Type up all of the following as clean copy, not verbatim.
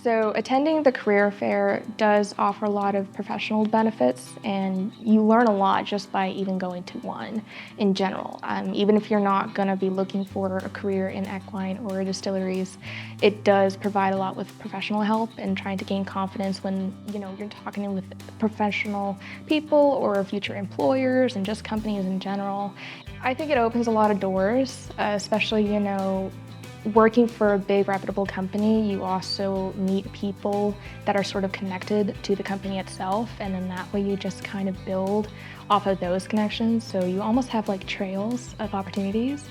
So attending the career fair does offer a lot of professional benefits, and you learn a lot just by even going to one in general. Even if you're not going to be looking for a career in equine or distilleries, it does provide a lot with professional help and trying to gain confidence when you're talking with professional people or future employers and just companies in general. I think it opens a lot of doors, especially working for a big reputable company. You also meet people that are sort of connected to the company itself, and then that way you just kind of build off of those connections. So you almost have like trails of opportunities.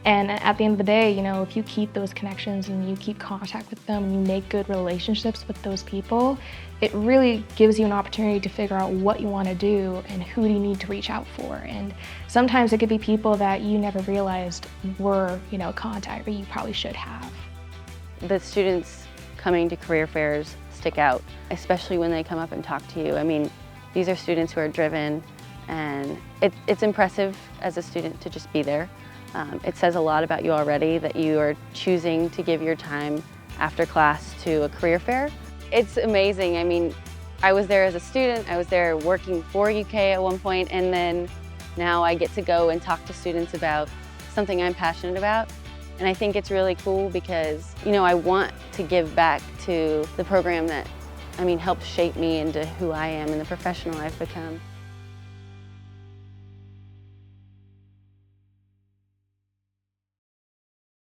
And at the end of the day, if you keep those connections and you keep contact with them and you make good relationships with those people, it really gives you an opportunity to figure out what you want to do and who do you need to reach out for. And sometimes it could be people that you never realized were, a contact that you probably should have. The students coming to career fairs stick out, especially when they come up and talk to you. I mean, these are students who are driven, and it's impressive as a student to just be there. It says a lot about you already that you are choosing to give your time after class to a career fair. It's amazing. I mean, I was there as a student, I was there working for UK at one point, and then now I get to go and talk to students about something I'm passionate about. And I think it's really cool because, I want to give back to the program that, helped shape me into who I am and the professional I've become.